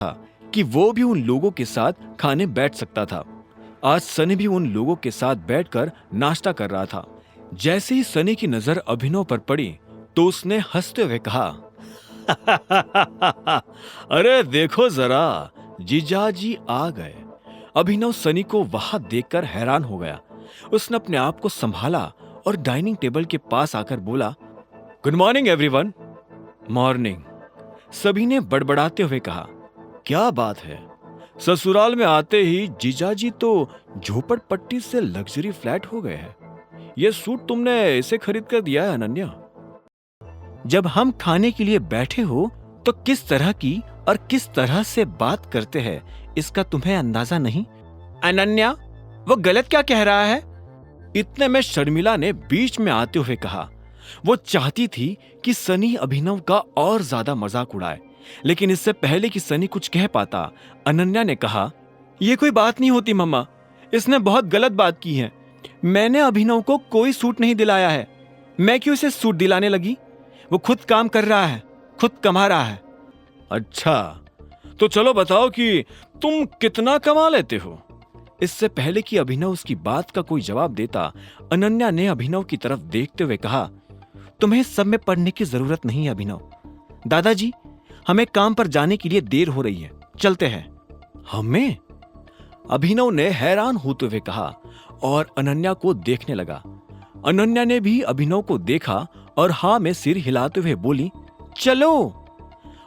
कि वो भी उन लोगों के साथ खाने बैठ सकता था। आज सनी भी उन लोगों के साथ बैठकर नाश्ता कर रहा था। जैसे ही सनी की नजर अभिनव पर पड़ी तो उसने हंसते हुए कहा, अरे देखो जरा, जीजाजी आ गए। अभिनव सनी को वहां देखकर हैरान हो गया। उसने अपने आप को संभाला और डाइनिंग टेबल के पास आकर बोला, गुड मॉर्निंग एवरीवन। मॉर्निंग, सभी ने बड़बड़ाते हुए कहा। क्या बात है, ससुराल में आते ही जीजाजी तो झोपड़पट्टी से लग्जरी फ्लैट हो गए हैं। ये सूट तुमने इसे खरीद कर दिया है अनन्या? जब हम खाने के लिए बैठे हो तो किस तरह की और किस तरह से बात करते हैं इसका तुम्हें अंदाजा नहीं? अनन्या, वो गलत क्या कह रहा है? इतने में शर्मिला ने बीच में आते हुए कहा। वो चाहती थी कि सनी अभिनव का और ज्यादा मजाक उड़ाए, लेकिन इससे पहले कि सनी कुछ कह पाता, अनन्या ने कहा, यह कोई बात नहीं होती मम्मा, इसने बहुत गलत बात की है। मैंने अभिनव को कोई सूट नहीं दिलाया है। मैं क्यों इसे सूट दिलाने लगी? वो खुद काम कर रहा है, खुद कमा रहा है। अच्छा, तो चलो बताओ कि तुम कितना कमा लेते हो? इससे पहले कि अभिनव उसकी बात का कोई जवाब देता, अनन्या ने अभिनव की तरफ देखते हुए कहा, तुम्हें सब में पढ़ने की जरूरत नहीं है अभिनव। दादाजी, हमें काम पर जाने के लिए देर हो रही है, चलते हैं। हमें? अभिनव ने हैरान होते हुए कहा और अनन्या को देखने लगा। अनन्या ने भी अभिनव को देखा और हाँ में सिर हिलाते हुए बोली, चलो।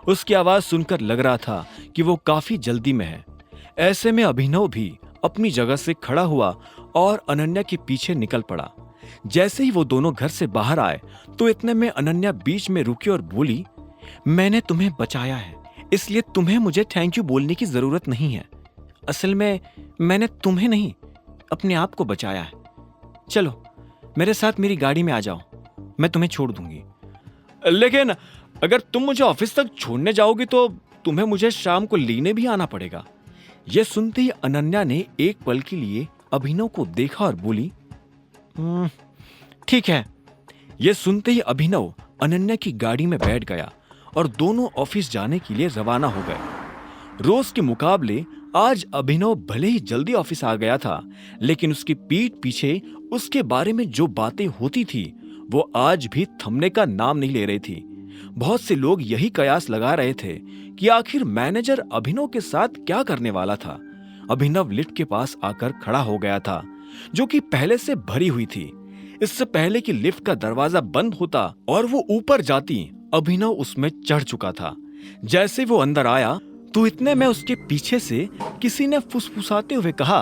उसकी आवाज सुनकर लग रहा था कि वो काफी जल्दी में है। ऐसे में अभिनव भी अपनी जगह से खड़ा हुआ और अनन्या के पीछे निकल पड़ा। जैसे ही वो दोनों घर से बाहर आए तो इतने में अनन्या बीच में रुकी और बोली, मैंने तुम्हें बचाया है, इसलिए तुम्हें मुझे थैंक यू बोलने की जरूरत नहीं है। असल में मैंने तुम्हें नहीं, अपने आप को बचाया है। चलो मेरे साथ मेरी गाड़ी में आ जाओ, मैं तुम्हें छोड़ दूंगी। लेकिन अगर तुम मुझे ऑफिस तक छोड़ने जाओगी तो तुम्हें मुझे शाम को लेने भी आना पड़ेगा। यह सुनते ही अनन्या ने एक पल के लिए अभिनव को देखा और बोली, ठीक है। यह सुनते ही अभिनव अनन्या की गाड़ी में बैठ गया और दोनों ऑफिस जाने के लिए रवाना हो गए। रोज के मुकाबले आज अभिनव भले ही जल्दी ऑफिस आ गया था, लेकिन उसकी पीठ पीछे उसके बारे में जो बातें होती थी वो आज भी थमने का नाम नहीं ले रही थी। बहुत से लोग यही कयास लगा रहे थे कि आखिर मैनेजर अभिनव के साथ क्या करने वाला था। अभिनव लिफ्ट के पास आकर खड़ा हो गया था, जो कि पहले से भरी हुई थी। इससे पहले कि लिफ्ट का दरवाजा बंद होता और वो ऊपर जाती, अभिनव उसमें चढ़ चुका था। जैसे वो अंदर आया तो इतने में उसके पीछे से किसी ने फुसफुसाते हुए कहा,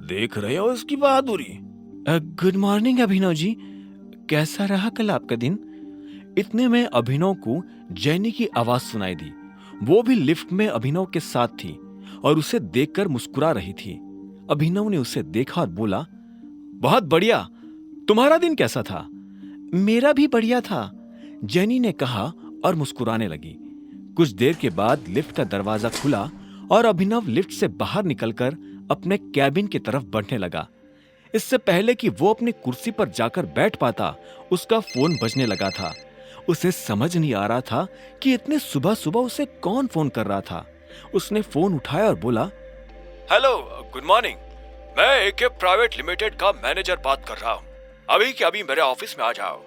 देख रहे हो इसकी बहादुरी? गुड मॉर्निंग अभिनव जी, कैसा रहा कल आपका दिन? इतने में अभिनव को जैनी की आवाज सुनाई दी। वो भी लिफ्ट में अभिनव के साथ थी और उसे देखकर मुस्कुरा रही थी। अभिनव ने उसे देखा और बोला, बहुत बढ़िया, तुम्हारा दिन कैसा था? मेरा भी बढ़िया था, जैनी ने कहा और मुस्कुराने लगी। कुछ देर के बाद लिफ्ट का दरवाजा खुला और अभिनव लिफ्ट से बाहर निकलकर अपने कैबिन की तरफ बढ़ने लगा। इससे पहले कि वो अपनी कुर्सी पर जाकर बैठ पाता, उसका फोन बजने लगा था। उसे समझ नहीं आ रहा था कि इतने सुबह सुबह उसे कौन फोन कर रहा था। उसने फोन उठाया और बोला, हेलो, गुड मॉर्निंग, मैं एके प्राइवेट लिमिटेड का मैनेजर बात कर रहा हूँ। अभी के अभी मेरे ऑफिस में आ जाओ।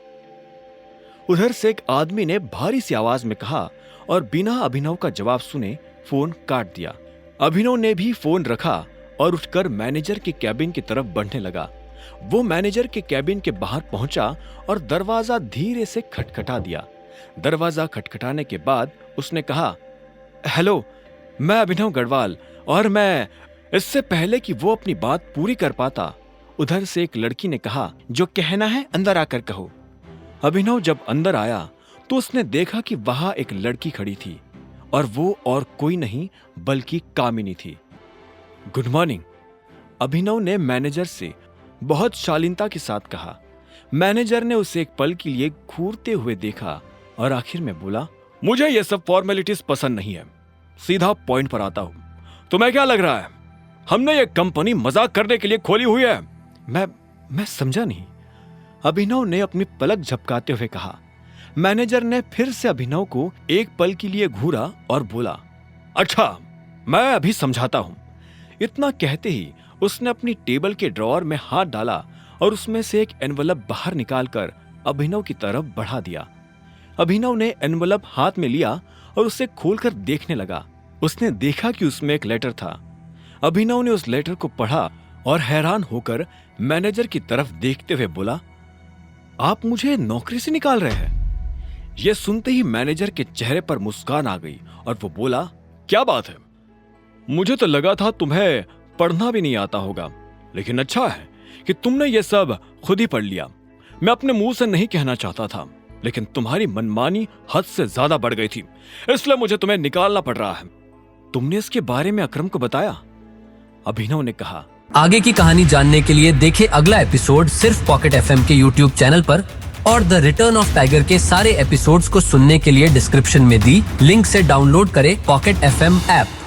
उधर से एक आदमी ने भारी सी आवाज में कहा और बिना अभिनव का जवाब सुने फोन काट दिया। अभिनव ने भी फोन रखा और उठकर मैनेजर के कैबिन की तरफ बढ़ने लगा। वो मैनेजर के कैबिन के बाहर पहुंचा और दरवाजा धीरे से खटखटा दिया। दरवाजा खटखटाने के बाद उसने कहा, हेलो, मैं अभिनव गढ़वाल, और मैं। इससे पहले कि वो अपनी बात पूरी कर पाता, उधर से एक लड़की ने कहा, जो कहना है अंदर आकर कहो। अभिनव जब अंदर आया तो उसने देखा कि वहां एक लड़की खड़ी थी और वो और कोई नहीं बल्कि कामिनी थी। गुड मॉर्निंग, अभिनव ने मैनेजर से बहुत शालीनता के साथ कहा। मैनेजर ने उसे एक पल के लिए घूरते हुए देखा और आखिर में बोला, मुझे ये सब फॉर्मेलिटीज पसंद नहीं है, सीधा पॉइंट पर आता हूं। तुम्हें क्या लग रहा है हमने ये कंपनी मजाक करने के लिए खोली हुई है? मैं समझा नहीं, अभिनव ने अपनी पलक झपकाते हुए कहा। मैनेजर ने फिर से अभिनव को एक पल के लिए घूरा और बोला, अच्छा मैं अभी समझाता हूं। इतना कहते ही उसने अपनी टेबल के ड्रॉअर में हाथ डाला और उसमें से एक एनवलप बाहर निकालकर अभिनव की तरफ बढ़ा दिया। अभिनव ने एनवलप हाथ में लिया और उसे खोलकर देखने लगा। उसने देखा कि उसमें एक लेटर था। अभिनव ने उस लेटर को पढ़ा और हैरान होकर मैनेजर की तरफ देखते हुए बोला, आप मुझे नौकरी से निकाल रहे हैं? यह सुनते ही मैनेजर के चेहरे पर मुस्कान आ गई और वो बोला, क्या बात है, मुझे तो लगा था तुम्हें पढ़ना भी नहीं आता होगा, लेकिन अच्छा है कि तुमने ये सब खुद ही पढ़ लिया। मैं अपने मुंह से नहीं कहना चाहता था, लेकिन तुम्हारी मनमानी हद से ज्यादा बढ़ गई थी, इसलिए मुझे तुम्हें निकालना पड़ रहा है। तुमने इसके बारे में अकरम को बताया? अभिनव ने कहा। आगे की कहानी जानने के लिए देखें अगला एपिसोड सिर्फ पॉकेट एफएम के यूट्यूब चैनल पर, और द रिटर्न ऑफ टाइगर के सारे एपिसोड्स को सुनने के लिए डिस्क्रिप्शन में दी लिंक से डाउनलोड करें पॉकेट एफएम ऐप।